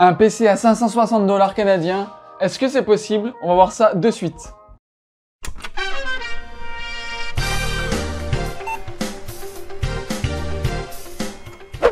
Un PC à 560 $ canadiens, est-ce que c'est possible? On va voir ça de suite.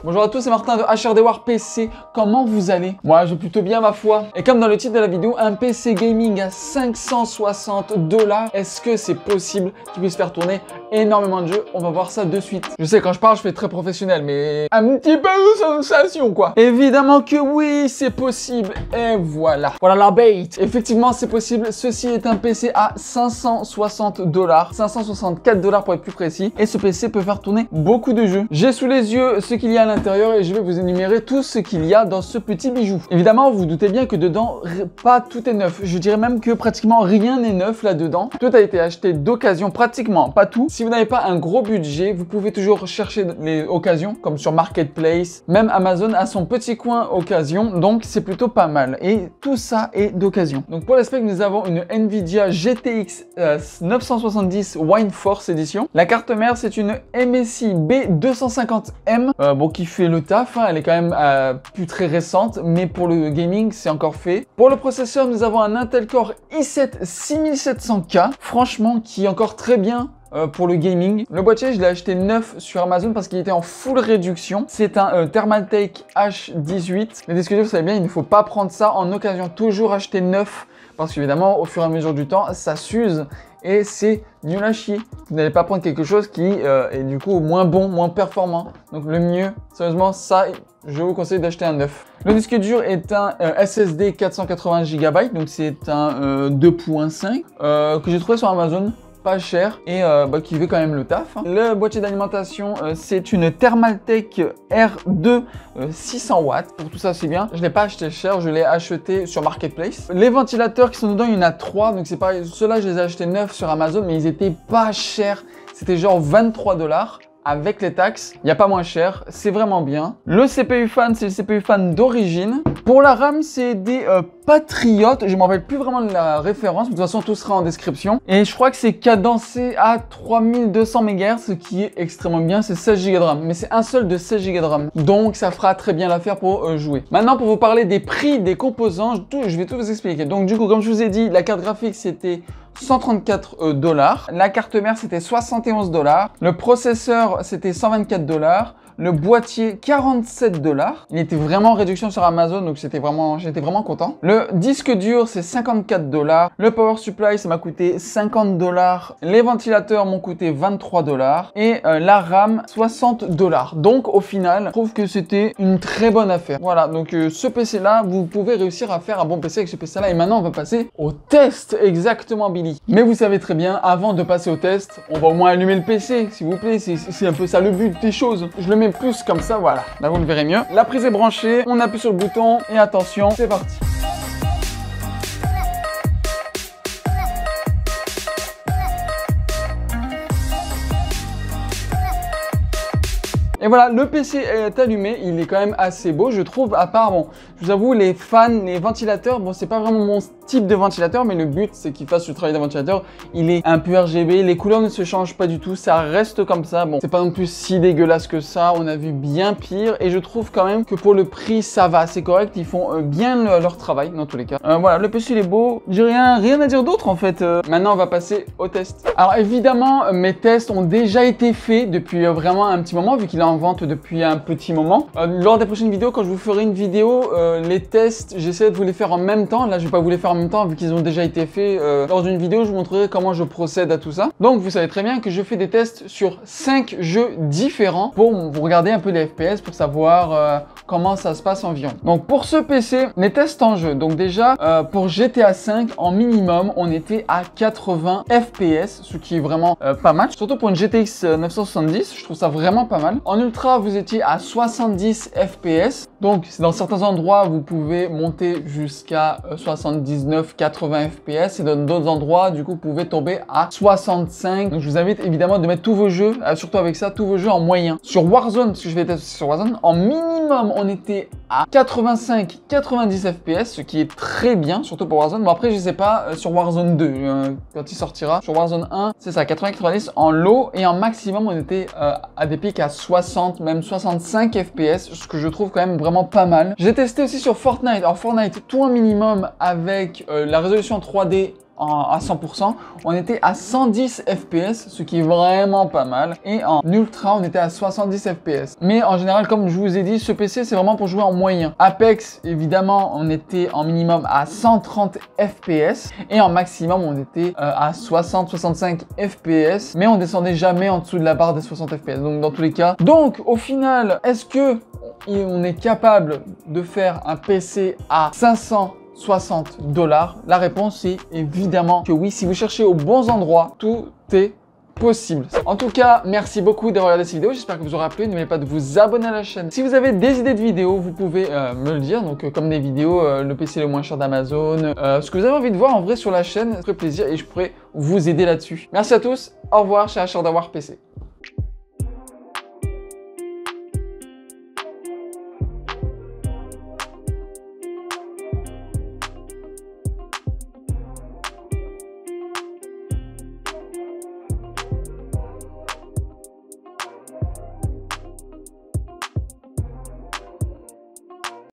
Bonjour à tous, c'est Martin de HRD War PC. Comment vous allez? Moi, je vais plutôt bien ma foi. Et comme dans le titre de la vidéo, un PC gaming à 560 $. Est-ce que c'est possible qu'il puisse faire tourner énormément de jeux? On va voir ça de suite. Je sais, quand je parle, je fais très professionnel, mais un petit peu de sensation, quoi. Évidemment que oui, c'est possible. Et voilà. Voilà la bait. Effectivement, c'est possible. Ceci est un PC à 560 $. 564 $ pour être plus précis. Et ce PC peut faire tourner beaucoup de jeux. J'ai sous les yeux ce qu'il y a à l'intérieur et je vais vous énumérer tout ce qu'il y a dans ce petit bijou. Évidemment, vous doutez bien que dedans, pas tout est neuf. Je dirais même que pratiquement rien n'est neuf là-dedans. Tout a été acheté d'occasion, pratiquement, pas tout. Si vous n'avez pas un gros budget, vous pouvez toujours chercher les occasions, comme sur Marketplace. Même Amazon a son petit coin occasion, donc c'est plutôt pas mal. Et tout ça est d'occasion. Donc pour les specs, nous avons une Nvidia GTX 970 Wine Force Edition. La carte mère, c'est une MSI B250M. Bon, qui fait le taf, hein. Elle est quand même plus très récente, mais pour le gaming, c'est encore fait. Pour le processeur, nous avons un Intel Core i7 6700K, franchement, qui est encore très bien pour le gaming. Le boîtier, je l'ai acheté neuf sur Amazon parce qu'il était en full réduction. C'est un Thermaltake H18. Les disques durs, vous savez bien, il ne faut pas prendre ça en occasion. Toujours acheter neuf parce qu'évidemment, au fur et à mesure du temps, ça s'use et c'est nul à chier. Vous n'allez pas prendre quelque chose qui est du coup moins bon, moins performant. Donc le mieux, sérieusement, ça, je vous conseille d'acheter un neuf. Le disque dur est un SSD 480 GB, donc c'est un 2.5 que j'ai trouvé sur Amazon. Pas cher et qui fait quand même le taf. Le boîtier d'alimentation, c'est une Thermaltake R2 600 watts. Pour tout ça, c'est bien. Je ne l'ai pas acheté cher, je l'ai acheté sur Marketplace. Les ventilateurs qui sont dedans, il y en a 3, donc c'est pareil. Ceux-là, je les ai achetés neufs sur Amazon, mais ils étaient pas chers. C'était genre 23 $. Avec les taxes, il n'y a pas moins cher, c'est vraiment bien. Le CPU fan, c'est le CPU fan d'origine. Pour la RAM, c'est des Patriot, je ne me rappelle plus vraiment de la référence, de toute façon tout sera en description. Et je crois que c'est cadencé à 3200 MHz, ce qui est extrêmement bien, c'est 16 Go de RAM. Mais c'est un seul de 16 Go de RAM, donc ça fera très bien l'affaire pour jouer. Maintenant, pour vous parler des prix des composants, je vais tout vous expliquer. Donc du coup, comme je vous ai dit, la carte graphique, c'était 134 $. La carte mère, c'était 71 $. Le processeur, c'était 124 $. Le boîtier, 47 $. Il était vraiment en réduction sur Amazon, donc j'étais vraiment content. Le disque dur, c'est 54 $. Le power supply, ça m'a coûté 50 $. Les ventilateurs m'ont coûté 23 $. Et la RAM, 60 $. Donc au final, je trouve que c'était une très bonne affaire. Voilà, donc ce PC-là, vous pouvez réussir à faire un bon PC avec ce PC-là. Et maintenant, on va passer au test, exactement, Billy. Mais vous savez très bien, avant de passer au test, on va au moins allumer le PC, s'il vous plaît. C'est un peu ça le but des choses. Je le mets plus comme ça, voilà. Là, vous le verrez mieux. La prise est branchée, on appuie sur le bouton et attention, c'est parti. Et voilà, le PC est allumé, il est quand même assez beau, je trouve, à part, bon, je vous avoue, les fans, les ventilateurs, bon, c'est pas vraiment mon type de ventilateur, mais le but, c'est qu'il fasse le travail d'un ventilateur. Il est un peu RGB, les couleurs ne se changent pas du tout, ça reste comme ça. Bon, c'est pas non plus si dégueulasse que ça, on a vu bien pire, et je trouve quand même que pour le prix, ça va, c'est correct, ils font bien leur travail, dans tous les cas. Voilà, le PC, il est beau, j'ai rien à dire d'autre, en fait. Maintenant, on va passer au test. Alors, évidemment, mes tests ont déjà été faits depuis vraiment un petit moment, vu qu'il est en vente depuis un petit moment. Lors des prochaines vidéos, quand je vous ferai une vidéo, les tests, j'essaie de vous les faire en même temps. Là, je vais pas vous les faire en même temps vu qu'ils ont déjà été faits. Lors d'une vidéo, je vous montrerai comment je procède à tout ça. Donc, vous savez très bien que je fais des tests sur 5 jeux différents pour vous regarder un peu les FPS, pour savoir comment ça se passe environ. Donc, pour ce PC, les tests en jeu. Donc déjà, pour GTA 5, en minimum, on était à 80 FPS, ce qui est vraiment pas mal. Surtout pour une GTX 970, je trouve ça vraiment pas mal. En ultra, vous étiez à 70 FPS. Donc, dans certains endroits, vous pouvez monter jusqu'à 79-80 FPS. Et dans d'autres endroits, du coup, vous pouvez tomber à 65. Donc, je vous invite évidemment de mettre tous vos jeux, surtout avec ça, tous vos jeux en moyen. Sur Warzone, parce que je vais tester sur Warzone, en minimum, on était à 85-90 FPS, ce qui est très bien, surtout pour Warzone. Bon, après, je sais pas, sur Warzone 2, quand il sortira. Sur Warzone 1, c'est ça, 80-90 en low. Et en maximum, on était à des pics à 60 60, même 65 FPS, ce que je trouve quand même vraiment pas mal. J'ai testé aussi sur Fortnite. Alors Fortnite, tout un minimum avec la résolution 3D à 100%, on était à 110 FPS, ce qui est vraiment pas mal. Et en ultra, on était à 70 FPS. Mais en général, comme je vous ai dit, ce PC, c'est vraiment pour jouer en moyen. Apex, évidemment, on était en minimum à 130 FPS. Et en maximum, on était à 60-65 FPS. Mais on descendait jamais en dessous de la barre des 60 FPS. Donc, dans tous les cas. Donc, au final, est-ce que on est capable de faire un PC à 560 $? La réponse est évidemment que oui. Si vous cherchez aux bons endroits, tout est possible. En tout cas, merci beaucoup d'avoir regardé cette vidéo. J'espère que vous aura plu. N'oubliez pas de vous abonner à la chaîne. Si vous avez des idées de vidéos, vous pouvez me le dire. Donc, comme des vidéos, le PC le moins cher d'Amazon, ce que vous avez envie de voir en vrai sur la chaîne, ça ferait plaisir et je pourrais vous aider là-dessus. Merci à tous. Au revoir chez Achardavoir PC.